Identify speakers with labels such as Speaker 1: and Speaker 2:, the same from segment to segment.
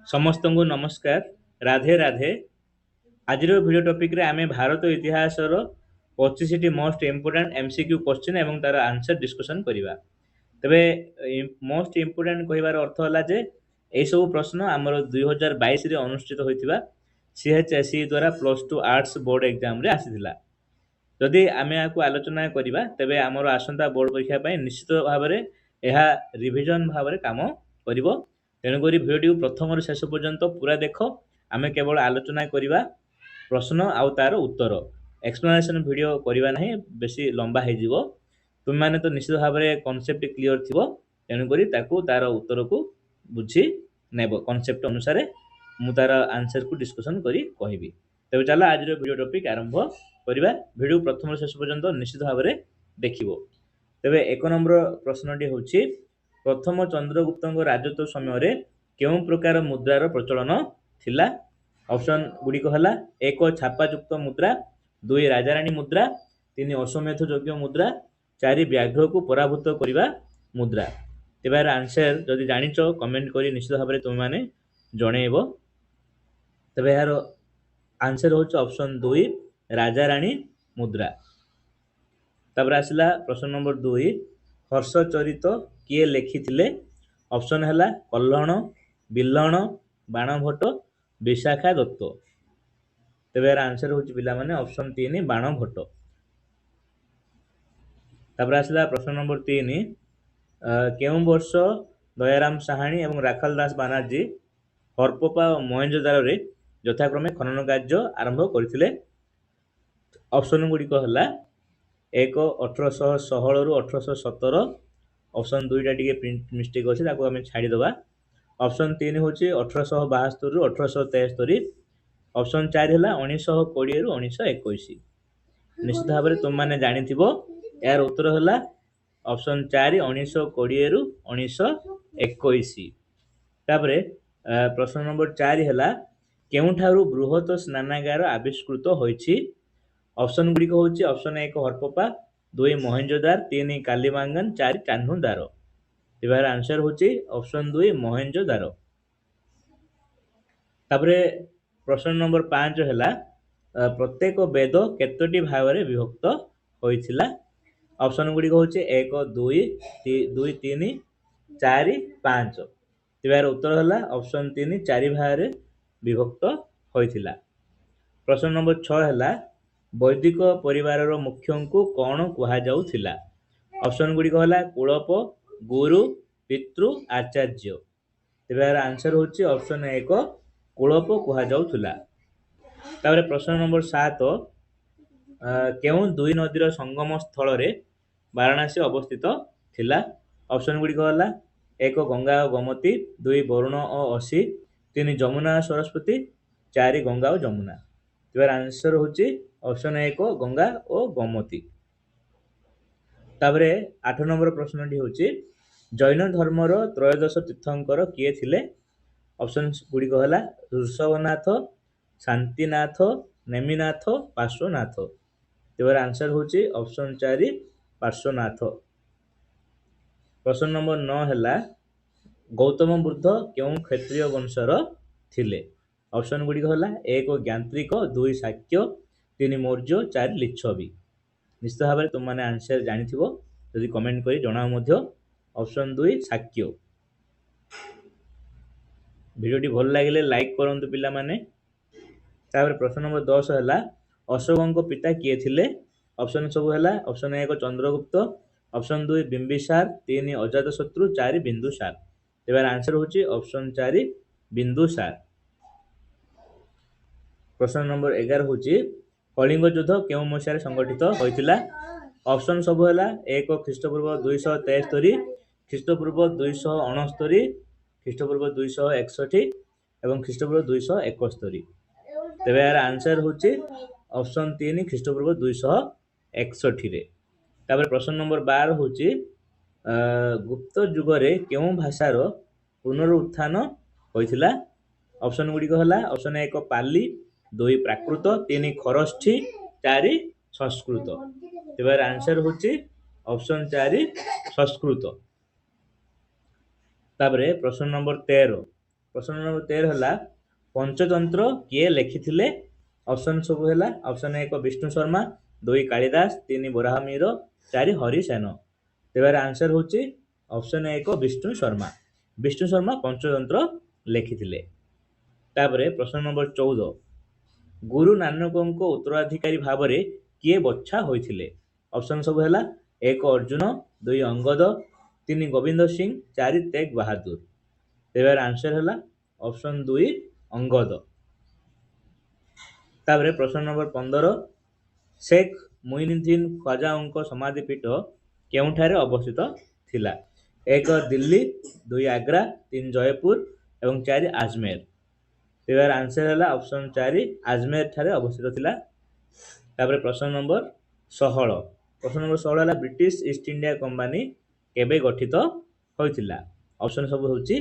Speaker 1: समस्त को नमस्कार। राधे राधे। आज भिडियो टॉपिक रे आमे भारत इतिहास 25 मोस्ट इम्पोर्टेंट एमसीक्यू क्वेश्चन एवं तार आंसर डिस्कशन करिवा। तबे मोस्ट इम्पोर्टेंट कहिबार अर्थ होला जे ए सब प्रश्न हमर 2022 रे अनुष्ठित होइतिबा सीएचएसई द्वारा प्लस 2 आर्ट्स बोर्ड एग्जाम रे आसीथिला। जदि आमे आकु आलोचना करिबा तबे हमर आसंता बोर्ड परीक्षा पय निश्चित भाबरे एहा रिवीजन भाबरे काम करिवो। तेणु करी भिडियो प्रथम शेष पर्यंत पूरा देख। आमे केवल आलोचना करिबा प्रश्न आउ तार उत्तर एक्सप्लेनेशन वीडियो करिबा नहीं, बेसी लंबा हे जिवो। तुम माने तो निश्चित भाबरे कांसेप्ट क्लियर थिवो। तेणु करी ताकू तार उत्तर को बुझी नेबो कांसेप्ट अनुसार मु तार आंसर को डिस्कशन करी कहिबी। तबे चला आज वीडियो टॉपिक आरंभ करिबा। वीडियो प्रथम शेष पर्यंत निश्चित भाबरे देखिबो। तबे एक नंबर प्रश्नटी होछि प्रथम चंद्रगुप्त राजत्व समय रे केउं प्रकार मुद्रार प्रचलन थिला। ऑप्शन गुड़िक हला एक छापायुक्त मुद्रा, दुई राजाराणी मुद्रा, तीन अश्वमेध योग्य मुद्रा, चार व्याघ्र को पराभूत करने मुद्रा। तेबार आंसर जदि जानिच कमेंट करी निश्चित भाव में तुम मैंने जनइब। तबे यार आंसर होच ऑप्शन दुई राजाराणी मुद्रा। तब आसला प्रश्न नंबर दुई हर्षचरित किए लिखिथिले। ऑप्शन है कल्हण, बिल्हण, बाणभट्ट, विशाखा दत्त। तेबे यार आंसर होची पिला माने ऑप्शन 3 बाणभट्ट। तब आसला प्रश्न नंबर 3 केउं वर्ष दयाराम साहानी एवं राखाल दास बानार्जी हरप्पा और मोहेंजोदारो रे यथाक्रमे खनन कार्य आरंभ करथिले। ऑप्शन गुड़िक हला एक 1816 रु 1817, ऑप्शन दुईटा टिके प्रिंट मिस्टेक अच्छे ताको आम छाड़ीदबा। ऑप्शन 3 हूँ 1872 रु 1873, ऑप्शन 4 है 1920 रु 1921। निश्चित भाव में तुम मैंने जानी यार उत्तर है ऑप्शन 4 1920 रु 1921। तापरे प्रश्न नंबर 4 है केउठारु बृहत स्नानागार आविष्कृत होइछि। ऑप्शन गुड़िक हूँ ऑप्शन 1 हरप्पा, 2 मोहेंजोदार, 3 कालीमांगन, 4 चान्हुदारो। तेबार आंसर होची ऑप्शन 2 मोहेंजोदारो। तापरे प्रश्न नंबर 5 है प्रत्येक वेद केतोटी भाग में विभक्त होइथिला। ऑप्शन गुड़िक हूँ 1 2 2 3 4 5। तेबार उत्तर है ऑप्शन 3 4 भाग में विभक्त होइथिला। प्रश्न नंबर 6 है वैदिक परिवार मुख्य को कौन कहा जाउथिला। ऑप्शन गुड़िक है कुलप, गुरु, पितृ, आचार्य। तेबार आंसर होची ऑप्शन 1 कुलप कहा जाउथिला। तापरे प्रश्न नंबर 7 केउं दुई नदीर संगम स्थल रे वाराणसी अवस्थित थिला। ऑप्शन गुड़िक है 1 गंगा और गोमती, 2 वरुण और असी, 3 जमुना सरस्वती, 4 गंगा और जमुना। तेबार आंसर होची ऑप्शन 1 गंगा और गोमती। तापरे 8 नंबर प्रश्नटी होची जैन धर्मर त्रयोदश तीर्थंकर किए थिले। ऑप्शन गुड़िक है ऋषभनाथ, शांतिनाथ, नेमिनाथ, पार्श्वनाथ। तेबार आंसर होची ऑप्शन 4 पार्श्वनाथ। प्रश्न नंबर 9 है गौतम बुद्ध केउं क्षत्रिय वंशर थिले। ऑप्शन गुड़िक है 1 ज्ञात्रिक, 2 शाक्य, 3 मौर्य, 4 लिच्छवी। निश्चित भाव में तुम मैंने आंसर जानी जदि कमेंट करी जनाओ मध्य। ऑप्शन 2 शाक्य। वीडियोटी भल लगे लाइक करंतु पिला माने। तापर प्रश्न नंबर 10 है अशोक पिता किए थिले। ऑप्शन सब है ऑप्शन 1 चंद्रगुप्त, ऑप्शन 2 बिंबिसार, 3 अजातशत्रु, 4 बिंदुसार। तेबार आंसर होची ऑप्शन 4 बिंदुसार। प्रश्न नंबर 11 होची कलिंग युद्ध केउं मसीह संगठित होइतिला। ऑप्शन सब है 1 ख्रीष्टपूर्व 273, ख्रीष्टपूर्व 269, ख्रीष्टपूर्व 261 एवं ख्रीष्टपूर्व 271। तेबे यार आंसर होची ऑप्शन 3 ख्रीष्टपूर्व 261 रे। तापर प्रश्न नंबर 12 होची गुप्त युगरे केउं भाषार पुनरुत्थान होइतिला। ऑप्शन गुड़िक है ऑप्शन 1 पाली, 2 प्राकृत, 3 खरष्ठी, 4 संस्कृत। तेबार आंसर होची ऑप्शन 4 संस्कृत। तापरे प्रश्न नंबर 13 प्रश्न नंबर 13 है पंचतंत्र किए लिखिथिले ऑप्शन सब है ऑप्शन 1 विष्णु शर्मा 2 कालिदास 3 बराहमिहिर 4 हरिसेन तेबार आंसर होची ऑप्शन 1 विष्णु शर्मा पंचतंत्र लिखिथिले। तापरे प्रश्न नंबर 14 गुरु नानकଙ୍କ उत्तराधिकारी भावरे किए बछा होइथिले ऑप्शन सब है 1 अर्जुन 2 अंगद 3 गोविंद सिंह 4 तेग बहादुर तेबार आंसर है ऑप्शन 2 अंगद। तापरे प्रश्न नंबर 15 शेख मुइनुद्दीन ख्वाजाଙ୍କ समाधिपीठ केउठारे अवस्थित थिला 1 दिल्ली 2 आग्रा 3 जयपुर एवं 4 आजमेर तेबार आंसर है ऑप्शन 4 आजमेर ठारे अवस्थित थिला। तापरे प्रश्न नंबर 16 है ब्रिटिश ईस्ट इंडिया कंपनी केबे गठित होइथिला ऑप्शन सब होची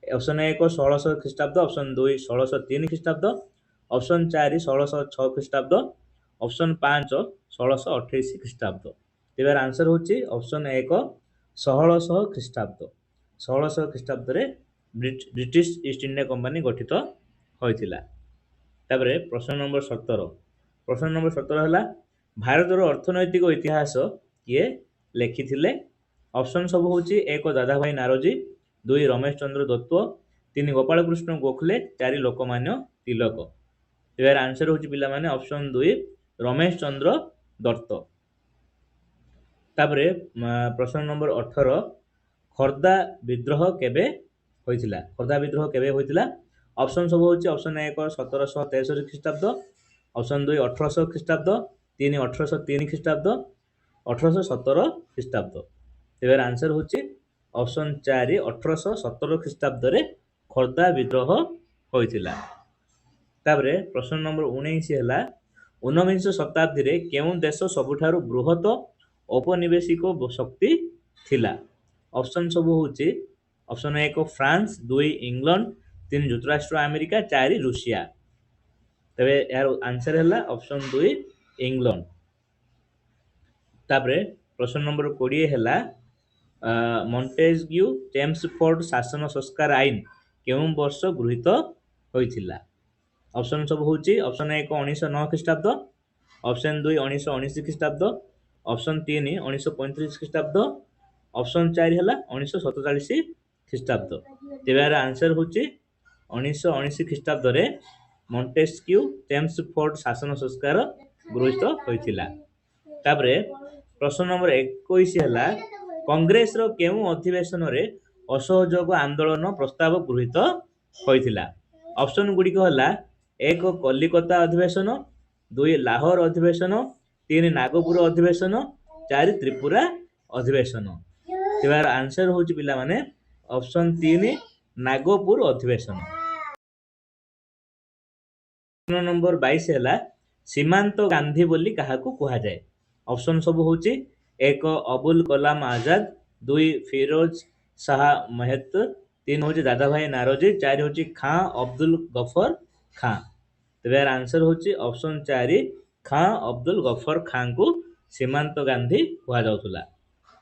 Speaker 1: ऑप्शन 1 1600 ख्रीष्टाब्द ऑप्शन 2 1603 ख्रीष्टाब्द ऑप्शन 4 1606 ख्रीष्टाब्द ऑप्शन 5 1628 ख्रीष्टाब्द तेबार आंसर होची ऑप्शन 1 1600 ख्रीष्टाब्द 1600 ख्रीष्टाब्द रे ब्रिटिश ईस्ट इंडिया कंपनी गठित होइथिला। तापरे प्रश्न नंबर 17 है भारतर अर्थनैतिक इतिहास किए लिखिथिले ऑप्शन सब होची 1 दादाभाई नारोजी 2 रमेश चंद्र दत्त 3 गोपाल कृष्ण गोखले 4 लोकमान्य तिलक तेबार आंसर होची पिला माने ऑप्शन 2 रमेश चंद्र दत्त। तापरे प्रश्न नंबर 18 खर्दा विद्रोह केबे होइथिला ऑप्शन सब होची ऑप्शन 1 1763 ख्रीष्टाब्द ऑप्शन 2 1800 ख्रीष्टाब्द 3 1803 ख्रीष्टाब्द 1817 ख्रीष्टाब्द तेबार आंसर होची ऑप्शन 4 1817 ख्रीष्टाब्द रे खर्दा विद्रोह होइथिला। तापरे प्रश्न नंबर 19 है 19 शताब्दी रे केउं देश सबुठारु बृहत औपनिवेशिक शक्ति थिला ऑप्शन सब होची ऑप्शन 1 फ्रांस 2 इंग्लैंड 3 युक्तराष्ट्र अमेरिका 4 रूसिया तबे यार आंसर है ऑप्शन 2 इंग्लैंड। तापरे प्रश्न नंबर 20 है मॉन्टेस्क्यू चेम्सफोर्ड शासन संस्कार आईन केउं वर्ष गृहीत होइथिला ऑप्शन सब होची ऑप्शन 1 1909 ख्रीष्टाब्द ऑप्शन 2 1919 ख्रीष्टाब्द ऑप्शन 3 1935 ख्रीष्टाब्द ऑप्शन 4 है 1947 ख्रीष्टाब्द तेबार आंसर होची 1919 ख्रीष्टाब्द रे मॉन्टेस्क्यू चेम्सफोर्ड शासन संस्कार गृहीत होइथिला। तापरे प्रश्न नंबर 21 है कांग्रेस रो केउं अधिवेशन रे असहयोग आंदोलन प्रस्ताव गृहीत होइथिला ऑप्शन गुडी को हला 1 कलिकता अधिवेशन 2 लाहौर अधिवेशन 3 नागपुर अधिवेशन 4 त्रिपुरा अधिवेशन तेबार आंसर होची पिला माने ऑप्शन 3 नागपुर अधिवेशन। प्रश्न नंबर 22 है सीमांत गांधी बोली काहाकू कुहा जाए ऑप्शन सब होची 1 अबुल कलाम आजाद 2 फिरोज शाह महत 3 होची दादाभाई नारोजी 4 होची खां अब्दुल गफर खां तेबार आंसर होची ऑप्शन 4 खां अब्दुल गफर खां को सीमांत गांधी कुहा जाउथुला।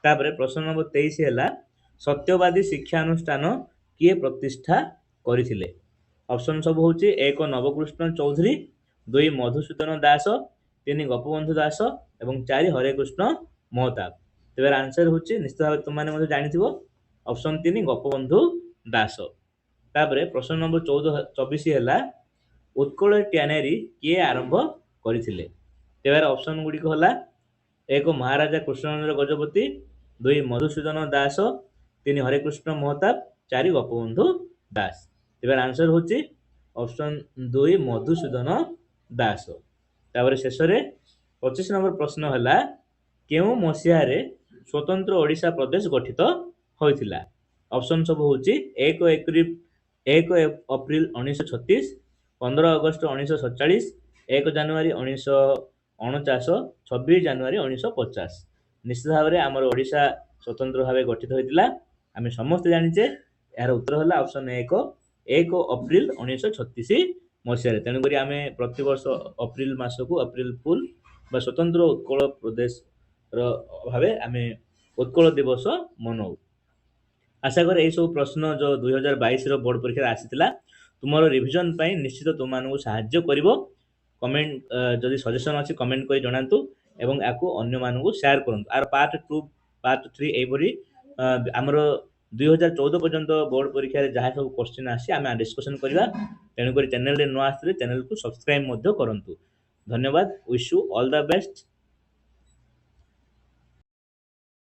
Speaker 1: तापरे प्रश्न नंबर 23 है सत्यवादी शिक्षा अनुष्ठान किए प्रतिष्ठा करिथिले ऑप्शन सब होची 1 नवकृष्ण चौधरी 2 मधुसूदन दास 3 गोपबंधु दास एवं 4 हरे कृष्ण महताब तेबार आंसर होची निश्चित भाव तुम माने मते जानिथिबो ऑप्शन 3 गोपबंधु दास। तापरे प्रश्न नंबर 24 है उत्कल ट्यानेरी किए आरंभ करिथिले तेबार ऑप्शन गुडी को हला 1 महाराजा कृष्णचंद्र गजपति 2 मधुसूदन दास 3 हरे कृष्ण महताब 4 गोपबंधु दास तेबार आंसर होची ऑप्शन 2 मधुसूदन दास। तापरे शेष रे 25 नंबर प्रश्न है केउं मसिया रे स्वतंत्र ओडिशा प्रदेश गठित होइथिला ऑप्शन सब होची 1 अप्रैल 1936 15 अगस्त 1947 1 जनवरी 1949 26 जनवरी 1950 निश्चित भाव में आमर ओडिशा स्वतंत्र भाव गठित होइथिला आमे समस्त जानिचे यार उत्तर है ऑप्शन 1 अप्रैल 1936 मसीह तेणुक आम प्रति वर्ष अप्रैल मास को अप्रैल फुल बा स्वतंत्र उत्कल प्रदेश भाव आम उत्कल दिवस मनाऊ। आशा करे एई सब प्रश्न जो 2022 रो बोर्ड परीक्षा आसीथिला तुमरो रिवीजन पई निश्चित तुम मानकु सहाय्य करिवो। कमेंट जदि सजेशन अछि कमेंट करि जणांतु एवं याकू अन्य मानकु शेयर करंतु। आर पार्ट 2 पार्ट 3 एइबरी हमरो 2014 पर्यंत बोर्ड परीक्षा रे जहा सब क्वेश्चन आसी आमे डिस्कशन करिवा। तेनु करी चैनल रे न आस्ते चैनल को सब्सक्राइब मध्य करंतु। धन्यवाद। Wish you all the best.